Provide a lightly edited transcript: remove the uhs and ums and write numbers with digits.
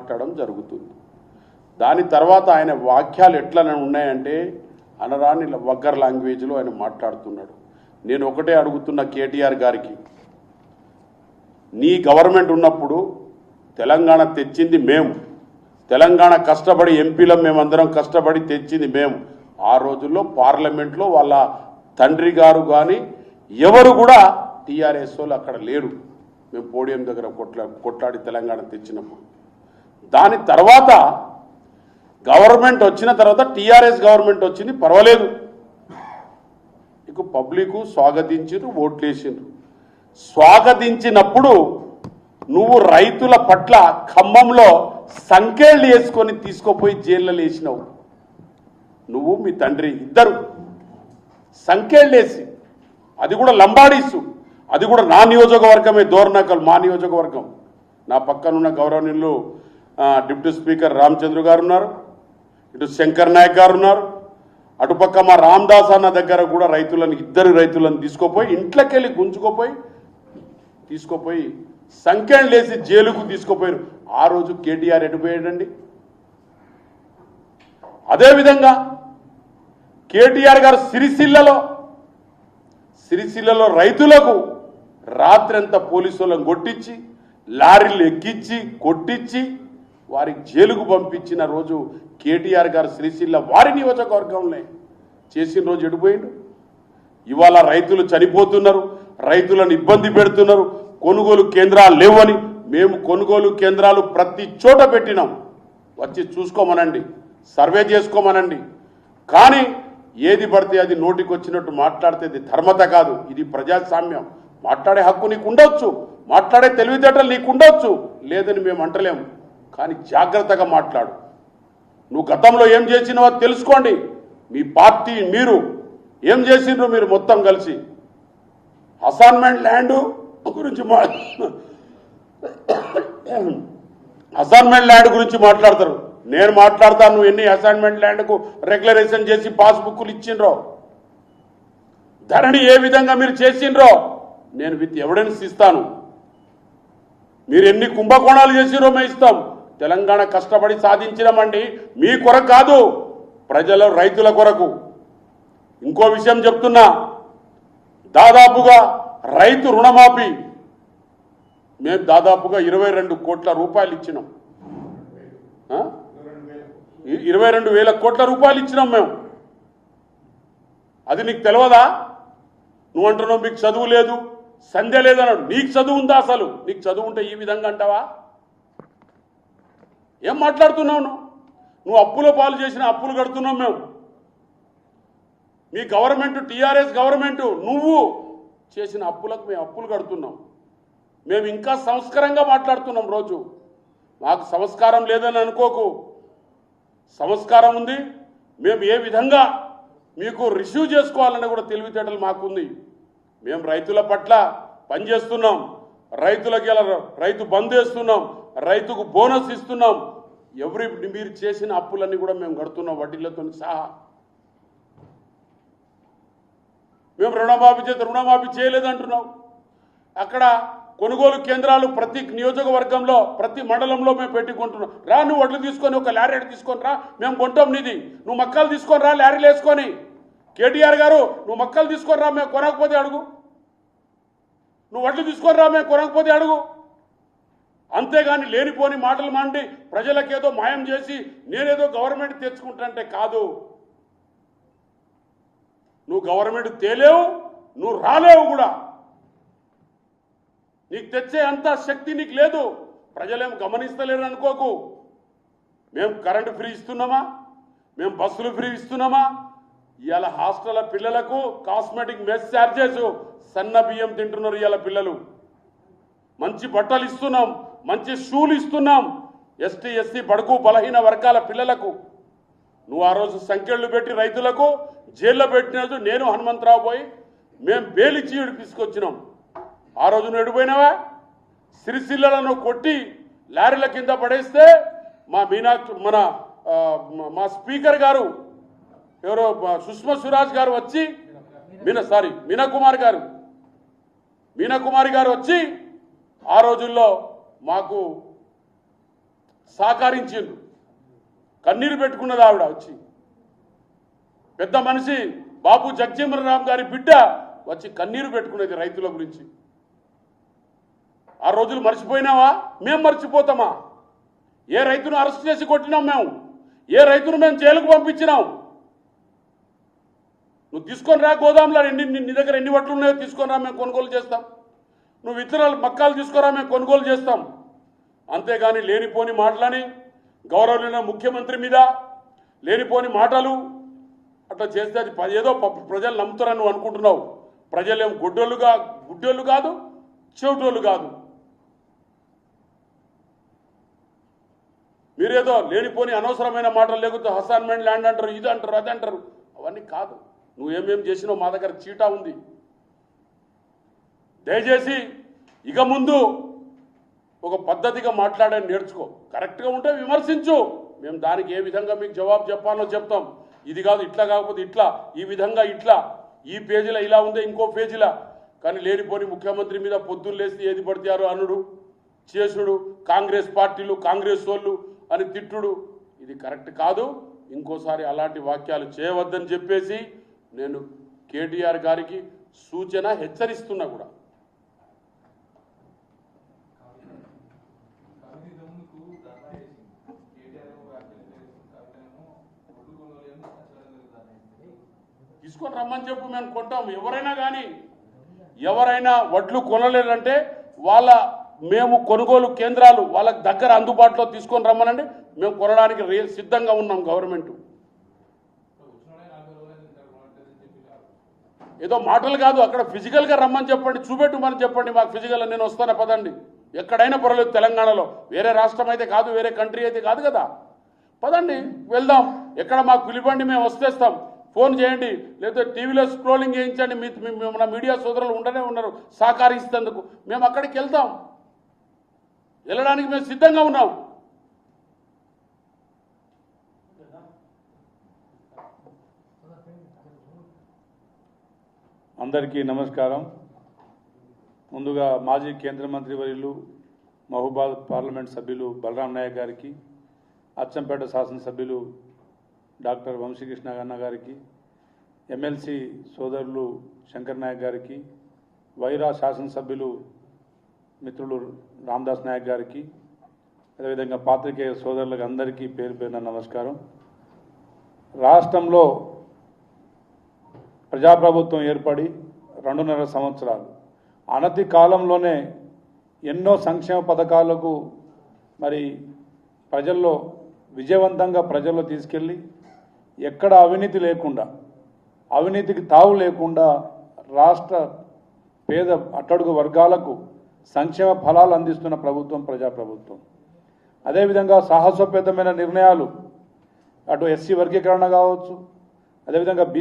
మాట్లాడడం జరుగుతుంది. దాని తర్వాత ఆయన వాక్యాలు ఎట్లా ఉన్నాయంటే అనరాని వగ్గర్ లాంగ్వేజ్లో ఆయన మాట్లాడుతున్నాడు. నేను ఒకటే అడుగుతున్న కేటీఆర్ గారికి, నీ గవర్నమెంట్ ఉన్నప్పుడు తెలంగాణ తెచ్చింది మేము, తెలంగాణ కష్టపడి ఎంపీలం మేమందరం కష్టపడి తెచ్చింది మేము. ఆ రోజుల్లో పార్లమెంట్లో వాళ్ళ తండ్రి గారు కానీ ఎవరు కూడా టీఆర్ఎస్ వాళ్ళు అక్కడ లేరు. మేము పోడియం దగ్గర కొట్లాడి తెలంగాణ తెచ్చినప్పుడు. దాని తర్వాత గవర్నమెంట్ వచ్చిన తర్వాత టీఆర్ఎస్ గవర్నమెంట్ వచ్చింది, పర్వాలేదు, ఇక పబ్లిక్ స్వాగతించారు, ఓట్లేసిండ్రు. స్వాగతించినప్పుడు నువ్వు రైతుల పట్ల ఖమ్మంలో సంకేళ్లు వేసుకొని తీసుకుపోయి జైల్లో వేసినావు. నువ్వు మీ తండ్రి ఇద్దరు సంకేళ్లు వేసి, అది కూడా లంబాడీసు, అది కూడా నా నియోజకవర్గమే, దోర్నకల్ మా నియోజకవర్గం. నా పక్కనున్న గౌరవనీయులు డిప్యూటీ స్పీకర్ రామచంద్ర గారు ఉన్నారు, ఇటు శంకర్ నాయక్ గారు ఉన్నారు, అటుపక్క మా రామదాస్ అన్న దగ్గర కూడా రైతులను, ఇద్దరు రైతులను తీసుకుపోయి ఇంట్లోకెళ్ళి గుంజుకుపోయి తీసుకుపోయి సంఖ్యలు లేసి జైలుకు తీసుకుపోయారు. ఆ రోజు కేటీఆర్ ఎటుపోయాడండి? అదేవిధంగా కేటీఆర్ గారు సిరిసిల్లలో రైతులకు రాత్రంతా పోలీసులను కొట్టించి లారీలు ఎక్కించి కొట్టించి వారికి జైలుకు పంపించిన రోజు కేటీఆర్ గారు సిరిసిల్ల వారి నియోజకవర్గంలో చేసిన రోజు ఎడిపోయిండు. ఇవాళ రైతులు చనిపోతున్నారు, రైతులను ఇబ్బంది పెడుతున్నారు, కొనుగోలు కేంద్రాలు లేవని మేము కొనుగోలు కేంద్రాలు ప్రతి చోట పెట్టినాం. వచ్చి చూసుకోమనండి, సర్వే చేసుకోమనండి. కానీ ఏది పడితే అది నోటికి వచ్చినట్టు మాట్లాడితే ఇది ధర్మత కాదు, ఇది ప్రజాస్వామ్యం. మాట్లాడే హక్కు నీకు ఉండొచ్చు, మాట్లాడే తెలివితేటలు నీకు ఉండొచ్చు, లేదని మేము అంటలేము. కానీ జాగ్రత్తగా మాట్లాడు. నువ్వు గతంలో ఏం చేసినావో తెలుసుకోండి. మీ పార్టీ మీరు ఏం చేసిండ్రు? మీరు మొత్తం కలిసి అసైన్మెంట్ ల్యాండ్ గురించి మాట్లాడతారు. నేను మాట్లాడతాను, నువ్వు ఎన్ని అసైన్మెంట్ ల్యాండ్కు రెగ్యులరేషన్ చేసి పాస్బుక్లు ఇచ్చిండ్రో, ధరణి ఏ విధంగా మీరు చేసిండ్రో నేను విత్ ఎవిడెన్స్ ఇస్తాను. మీరు ఎన్ని కుంభకోణాలు చేసిరో మేము ఇస్తాం. తెలంగాణ కష్టపడి సాధించినామండి, మీ కొరకు కాదు, ప్రజల రైతుల కొరకు. ఇంకో విషయం చెప్తున్నా, దాదాపుగా రైతు రుణమాఫీ మేము దాదాపుగా 22 కోట్ల రూపాయలు ఇచ్చినాం. 22,000 కోట్ల రూపాయలు ఇచ్చినాం మేము. అది నీకు తెలియదా? నువ్వు అంటున్నావు మీకు చదువు లేదు, సంధ్య లేదన్నాడు. నీకు చదువు ఉందా? అసలు నీకు చదువు ఉంటే ఈ విధంగా అంటావా? ఏం మాట్లాడుతున్నావు నువ్వు? అప్పుల పాలు చేసిన అప్పులు కడుతున్నాం మేము. మీ గవర్నమెంట్, టీఆర్ఎస్ గవర్నమెంట్, నువ్వు చేసిన అప్పులకు మేము అప్పులు కడుతున్నాం. మేము ఇంకా సంస్కారంగా మాట్లాడుతున్నాం. రోజు మాకు సంస్కారం లేదని అనుకోకు, సంస్కారం ఉంది. మేము ఏ విధంగా మీకు రిసీవ్ చేసుకోవాలని కూడా తెలివితేటలు మాకుంది. మేము రైతుల పట్ల పనిచేస్తున్నాం, రైతులకి ఇలా రైతు బంద్ వేస్తున్నాం, రైతుకు బోనస్ ఇస్తున్నాం. మీరు చేసిన అప్పులన్నీ కూడా మేము కడుతున్నాం వడ్డీలతో సహా. మేము రుణమాఫీ చేస్తే రుణమాఫీ చేయలేదంటున్నాం. అక్కడ కొనుగోలు కేంద్రాలు ప్రతి నియోజకవర్గంలో, ప్రతి మండలంలో మేము పెట్టుకుంటున్నాం. రా, నువ్వు వడ్లు తీసుకొని ఒక లారీ తీసుకొని రా, మేము కొంటాం నీది. నువ్వు మక్కలు తీసుకొని రా, లారీలు వేసుకొని. కేటీఆర్ గారు, నువ్వు మక్కలు తీసుకొని రా, మేము కొనకపోతే అడుగు. నువ్వు వడ్లు తీసుకొని రా, మేము కొనకపోతే అడుగు. అంతేగాని లేనిపోని మాటలు మాండి ప్రజలకేదో మాయం చేసి నేనేదో గవర్నమెంట్ తెచ్చుకుంటానంటే కాదు. నువ్వు గవర్నమెంట్ తేలేవు, నువ్వు రాలేవు కూడా. నీకు తెచ్చే అంత శక్తి నీకు లేదు. ప్రజలేం గమనిస్తలేరు అనుకోకు. మేము కరెంటు ఫ్రీ ఇస్తున్నామా? మేము బస్సులు ఫ్రీ ఇస్తున్నామా? ఇవాళ హాస్టల్ పిల్లలకు కాస్మెటిక్ మెస్ ఛార్జెస్, సన్న బియ్యం తింటున్నారు ఇవాళ పిల్లలు. మంచి బట్టలు ఇస్తున్నాం, మంచి షూలు ఇస్తున్నాం ఎస్టీ ఎస్సీ బడుగు బలహీన వర్గాల పిల్లలకు. నువ్వు ఆ రోజు సంఖ్యలు పెట్టి రైతులకు జైల్లో పెట్టినట్టు నేను హనుమంతరావు పోయి మేము బేలిచ్చి తీసుకొచ్చినాం. ఆ రోజు నువ్వు ఎడిపోయినావా? సిరిసిల్లను కొట్టి లారీల కింద పడేస్తే మా స్పీకర్ గారు ఎవరో సుష్మా స్వరాజ్ గారు వచ్చి మీనా కుమారి గారు వచ్చి ఆ రోజుల్లో మాకు సహకరించిండ్రు. కన్నీరు పెట్టుకున్నది ఆవిడ వచ్చి. పెద్ద మనిషి బాబు జగజీవనరామ్ గారి బిడ్డ వచ్చి కన్నీరు పెట్టుకునేది రైతుల గురించి. ఆ రోజులు మర్చిపోయినావా? మేము మర్చిపోతామా? ఏ రైతును అరెస్ట్ చేసి కొట్టినాం మేము? ఏ రైతును మేము జైలుకు పంపించినాం? నువ్వు తీసుకొని రా, గోదాంలో నీ దగ్గర ఎన్ని వడ్లు ఉన్నాయో తీసుకొని రా, మేము కొనుగోలు చేస్తాం. నువ్వు విత్తనాలు మక్కాలు తీసుకురా, మేము కొనుగోలు చేస్తాం. అంతేగాని లేనిపోని మాటలని గౌరవనీయ ముఖ్యమంత్రి మీద లేనిపోని మాటలు అట్లా చేస్తే అది ఏదో ప్రజలు నమ్ముతారని నువ్వు అనుకుంటున్నావు. ప్రజలేం గుడ్డోళ్ళు కాదు, చెవిటోళ్ళు కాదు. మీరేదో లేనిపోని అనవసరమైన మాటలు లేకపోతే అసైన్మెంట్ ల్యాండ్ అంటారు, ఇది అంటారు, అది అంటారు. అవన్నీ కాదు. నువ్వేమేం చేసినావు మా దగ్గర చీటా ఉంది. దయచేసి ఇక ముందు ఒక పద్ధతిగా మాట్లాడని నేర్చుకో. కరెక్ట్గా ఉంటే విమర్శించు, మేము దానికి ఏ విధంగా మీకు జవాబు చెప్పాలో చెప్తాం. ఇది కాదు, ఇట్లా కాకపోతే ఇట్లా, ఈ విధంగా ఇట్లా, ఈ పేజీలో ఇలా ఉంది, ఇంకో పేజీలా. కానీ లేనిపోని ముఖ్యమంత్రి మీద పొద్దున్న లేసి ఏది పడితే అనుడు, చేసుడు, కాంగ్రెస్ పార్టీలు, కాంగ్రెస్ వాళ్ళు అని తిట్టుడు, ఇది కరెక్ట్ కాదు. ఇంకోసారి అలాంటి వాక్యాలు చేయవద్దని చెప్పేసి నేను కేటీఆర్ గారికి సూచన హెచ్చరిస్తున్నా కూడా. తీసుకొని రమ్మని చెప్పు, మేము కొంటాం. ఎవరైనా కానీ ఎవరైనా వడ్లు కొనలేదంటే మేము కొనుగోలు కేంద్రాలు వాళ్ళకి దగ్గర అందుబాటులో తీసుకొని రమ్మనండి, మేము కొనడానికి సిద్ధంగా ఉన్నాం. గవర్నమెంట్ ఏదో మాటలు కాదు, అక్కడ ఫిజికల్గా రమ్మని చెప్పండి, చూపెట్టుమని చెప్పండి. మాకు ఫిజికల్ నేను వస్తాను పదండి, ఎక్కడైనా పర్వాలేదు. తెలంగాణలో వేరే రాష్ట్రం అయితే కాదు, వేరే కంట్రీ అయితే కాదు కదా. పదండి వెళ్దాం, ఎక్కడ మాకు పిలిపండి, మేము వస్తేస్తాం. ఫోన్ చేయండి, లేదా టీవీలో స్క్రోలింగ్ చేయించండి. మన మీడియా సోదరులు ఉండనే ఉన్నారు సహకరిస్తేందుకు. మేము అక్కడికి వెళ్తాం, వెళ్ళడానికి మేము సిద్ధంగా ఉన్నాం. అందరికీ నమస్కారం. ముందుగా మాజీ కేంద్ర మంత్రి వర్యులు మహబూబాద్ పార్లమెంట్ సభ్యులు బలరాం నాయక్ గారికి, అచ్చంపేట శాసనసభ్యులు డాక్టర్ వంశీకృష్ణ అన్న గారికి, ఎమ్మెల్సీ సోదరులు శంకర్ నాయక్ గారికి, వైరా శాసనసభ్యులు మిత్రులు రామదాస్ నాయక్ గారికి, అదేవిధంగా పాత్రికేయ సోదరులకు అందరికీ పేరు పేరున నమస్కారం. రాష్ట్రంలో ప్రజాప్రభుత్వం ఏర్పడి 2.5 సంవత్సరాలు, అనతి కాలంలోనే ఎన్నో సంక్షేమ పథకాలకు ప్రజల్లో విజయవంతంగా ప్రజల్లో తీసుకెళ్ళి ఎక్కడ అవినీతి లేకుండా, అవినీతికి తావు లేకుండా రాష్ట్ర పేద అట్టడుగు వర్గాలకు సంక్షేమ ఫలాలు అందిస్తున్న ప్రభుత్వం ప్రజాప్రభుత్వం. అదేవిధంగా సాహసోపేతమైన నిర్ణయాలు, అటు ఎస్సీ వర్గీకరణ కావచ్చు, అదేవిధంగా బీసీ